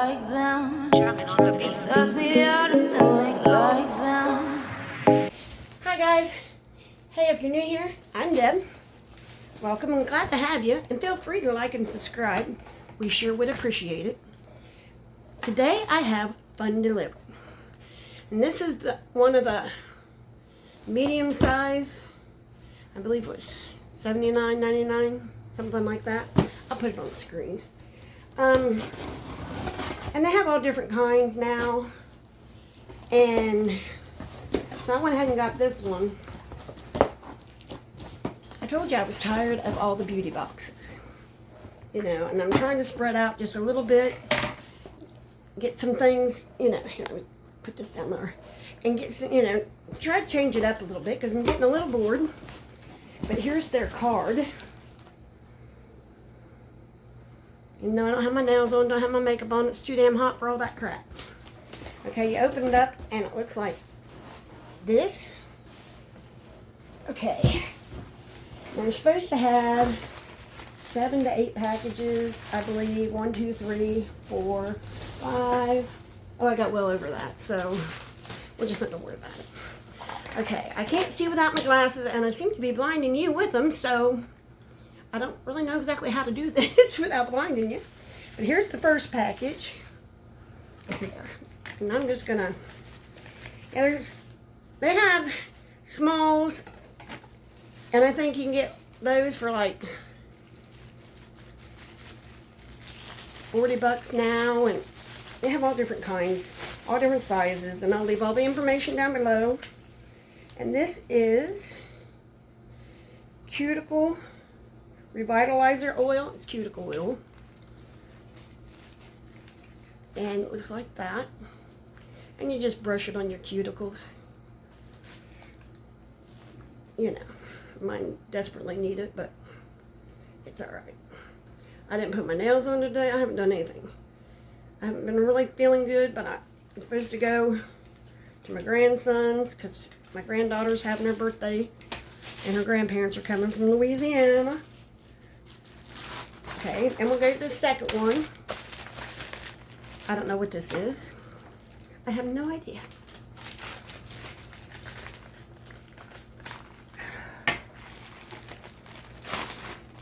like them. It sucks me out and doing like them. Hi guys. Hey, if you're new here, I'm Deb. Welcome and glad to have you. And feel free to like and subscribe. We sure would appreciate it. Today I have Fundelivered. And this is one of the medium size. I believe it was $79.99, something like that. I'll put it on the screen. And they have all different kinds now. And so I went ahead and got this one. I told you I was tired of all the beauty boxes. You know, and I'm trying to spread out just a little bit. Get some things, you know, here, let me put this down there. And get some, you know, try to change it up a little bit because I'm getting a little bored. But here's their card. You know, I don't have my nails on, don't have my makeup on. It's too damn hot for all that crap. Okay, you open it up and it looks like this. Okay. Now you're supposed to have 7 to 8 packages, I believe. 1, 2, 3, 4, 5. Oh, I got well over that, so we're just not going to worry about it. Okay, I can't see without my glasses, and I seem to be blinding you with them, so I don't really know exactly how to do this without blinding you. But here's the first package. And I'm just going to, they have smalls, and I think you can get those for like $40 now, and they have all different kinds, all different sizes, and I'll leave all the information down below. And this is Cuticle Revitalizer Oil. It's cuticle oil. And it looks like that. And you just brush it on your cuticles. You know, mine desperately need it, but it's alright. I didn't put my nails on today. I haven't done anything. I haven't been really feeling good, but I'm supposed to go to my grandson's because my granddaughter's having her birthday and her grandparents are coming from Louisiana. Okay, and we'll go to the second one. I don't know what this is. I have no idea.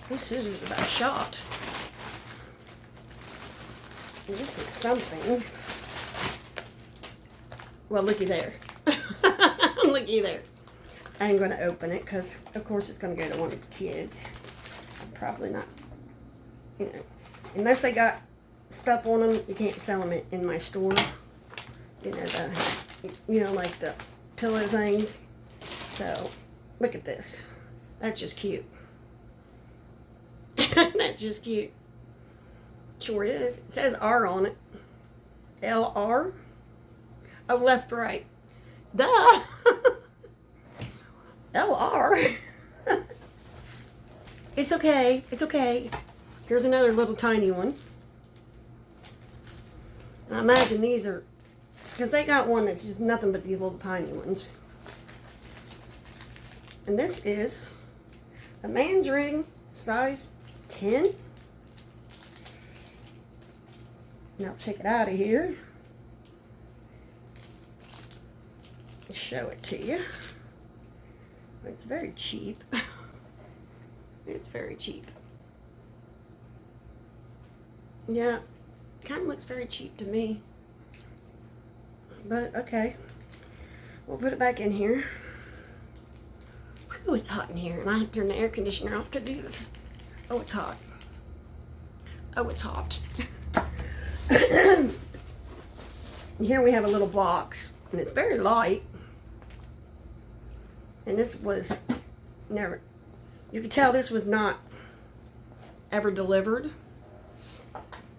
Those scissors are about shot. And this is something. Well, looky there. Looky there. I ain't going to open it because, of course, it's going to go to one of the kids. Probably not. You know, unless they got stuff on them, you can't sell them in my store. You know, like the pillow things. So, look at this. That's just cute. That's just cute. Sure is. It says R on it. LR. Oh, left, right. Duh. LR. It's okay. It's okay. Here's another little tiny one. And I imagine these are, because they got one that's just nothing but these little tiny ones. And this is a man's ring, size 10. Now take it out of here. Show it to you. It's very cheap. It's very cheap. Yeah, kind of looks very cheap to me. But okay, we'll put it back in here. Oh, it's hot in here, and I have to turn the air conditioner off to do this. Oh, it's hot. Oh, it's hot. Here we have a little box, and it's very light. And this was never, you could tell this was not ever delivered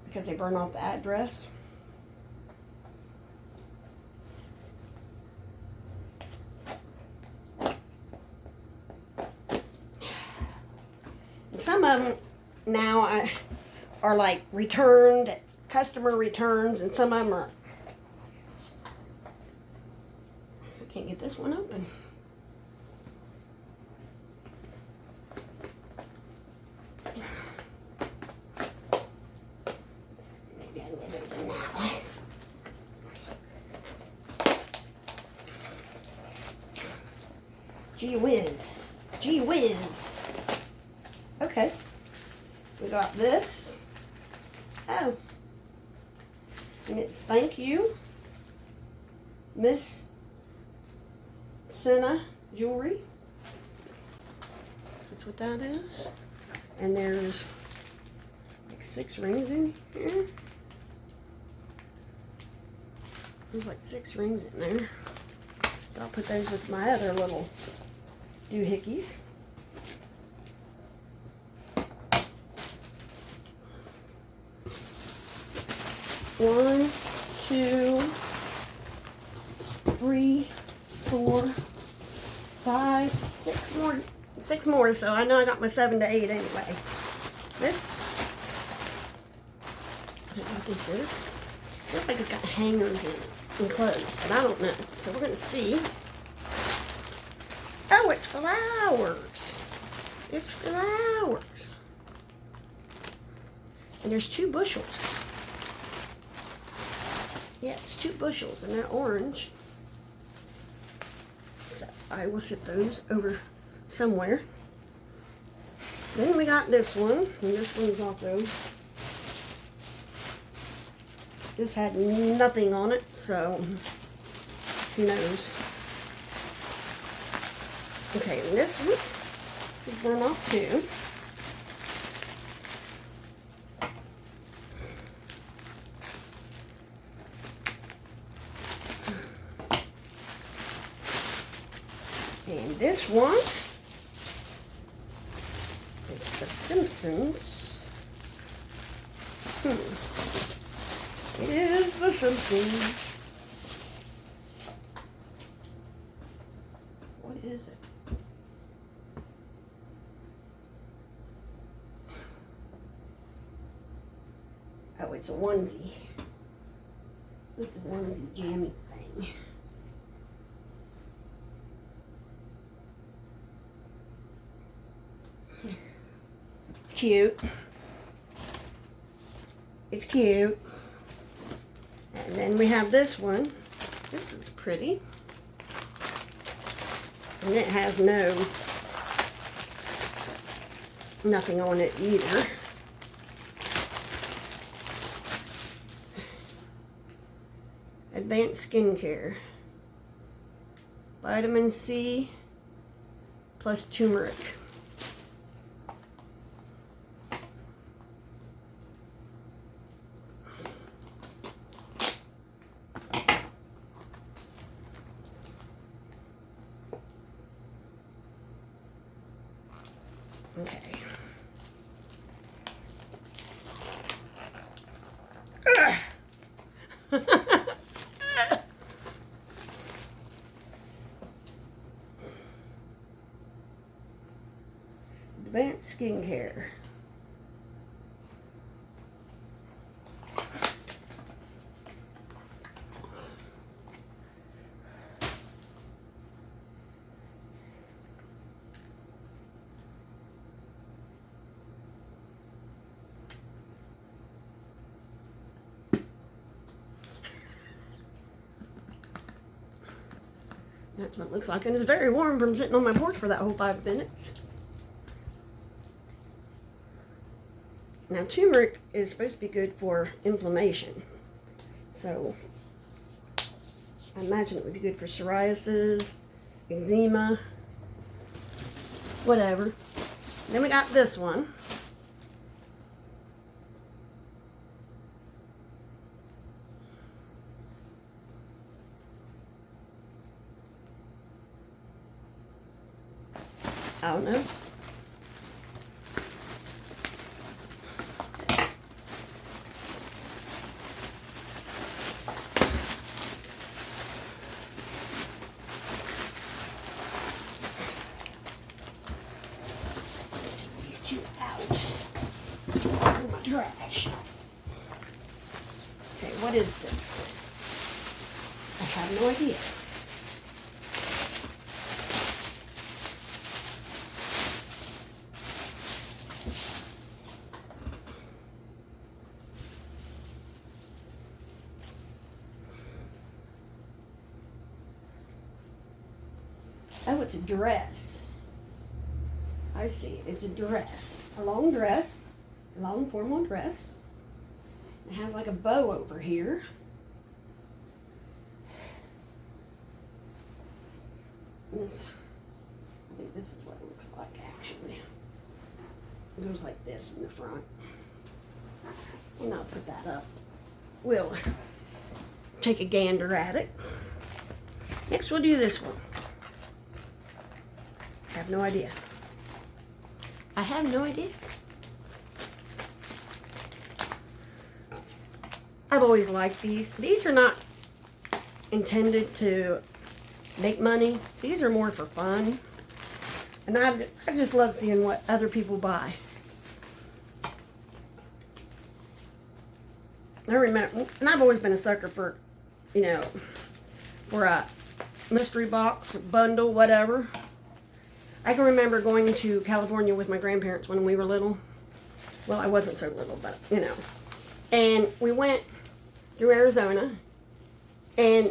because they burned off the address. And some of them now are like returned, customer returns, and some of them are, I can't get this one open. Maybe I can get it open now. Gee whiz. Gee whiz. Okay. We got this. Oh. And it's thank you, Miss Senna Jewelry. That's what that is. And there's like 6 rings in here. There's like 6 rings in there. So I'll put those with my other little doohickeys. One, 2, 3, 4, 5, 6 more. 6 more, so I know I got my 7 to 8 anyway. This, I don't know what this is. Looks like it's got hangers in it and clothes, but I don't know. So we're gonna see. Oh, it's flowers. It's flowers. And there's 2 bushels. Yeah, it's 2 bushels, and they're orange. So I will set those over somewhere. Then we got this one, and this one's also, this had nothing on it, so who knows. Okay, and this one is burn off too. And this one, it's the Simpsons. It is the Simpsons. What is it? Oh, it's a onesie. It's a onesie jammy thing. It's cute. It's cute. And then we have this one. This is pretty. And it has nothing on it either. Advanced skincare. Vitamin C plus turmeric. Okay. Advanced skincare. That's what it looks like, and it's very warm from sitting on my porch for that whole 5 minutes. Now, turmeric is supposed to be good for inflammation, so I imagine it would be good for psoriasis, eczema, whatever. Then we got this one. I don't know. Let's take these 2 out. For my trash. Okay, what is this? I have no idea. Oh, it's a dress. I see. It's a dress. A long dress. A long formal dress. It has like a bow over here. This, I think this is what it looks like actually. It goes like this in the front. And I'll put that up. We'll take a gander at it. Next we'll do this one. I have no idea. I have no idea. I've always liked these. These are not intended to make money. These are more for fun. And I just love seeing what other people buy. I remember, and I've always been a sucker for, you know, for a mystery box, bundle, whatever. I can remember going to California with my grandparents when we were little. Well, I wasn't so little, but, you know. And we went through Arizona. And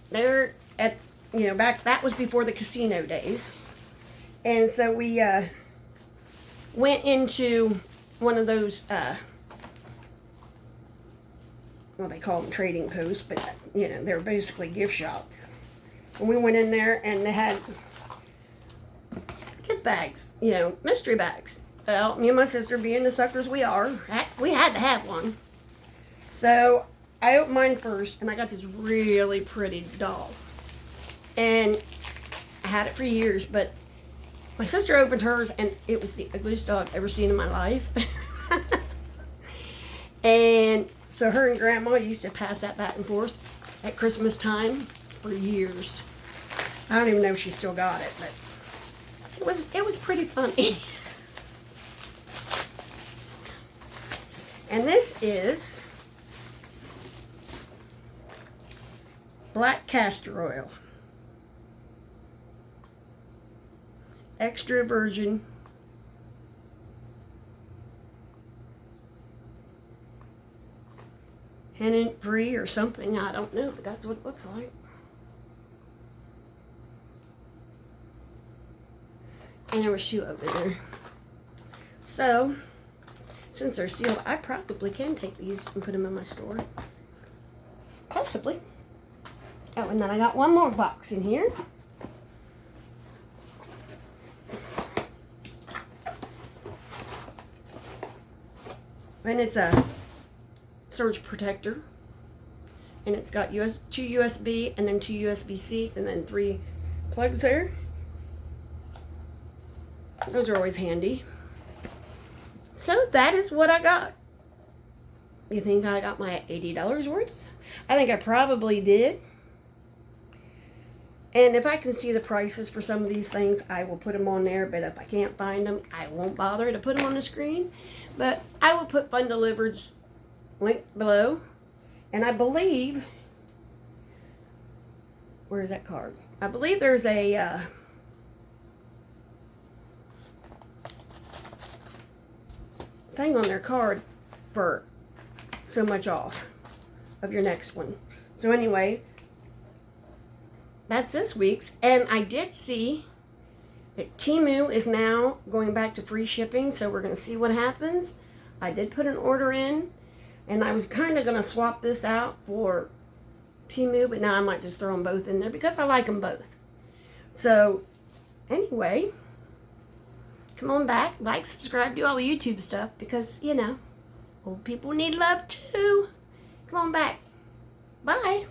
there at, you know, back, that was before the casino days. And so we went into one of those, well, they call them trading posts, but, you know, they're basically gift shops. And we went in there and they had gift bags, you know, mystery bags. Well, me and my sister, being the suckers we are, we had to have one. So I opened mine first, and I got this really pretty doll. And I had it for years, but my sister opened hers, and it was the ugliest doll I've ever seen in my life. And so her and Grandma used to pass that back and forth at Christmas time for years. I don't even know if she still got it, but it was pretty funny. And this is black castor oil. Extra virgin. Henna free or something, I don't know, but that's what it looks like. And there was shoe over there. So, since they're sealed, I probably can take these and put them in my store. Possibly. Oh, and then I got one more box in here. And it's a surge protector. And it's got two USB and then two USB-Cs and then 3 plugs there. Those are always handy. So that is what I got. You think I got my $80 worth? I think I probably did. And if I can see the prices for some of these things, I will put them on there. But if I can't find them, I won't bother to put them on the screen. But I will put Fundelivered's link below. And I believe, where is that card? I believe there's a thing on their card for so much off of your next one. So anyway, that's this week's. And I did see that Temu is now going back to free shipping, so we're going to see what happens. I did put an order in, and I was kind of going to swap this out for Temu, but now I might just throw them both in there because I like them both. So anyway, come on back, like, subscribe, do all the YouTube stuff because, you know, old people need love too. Come on back. Bye.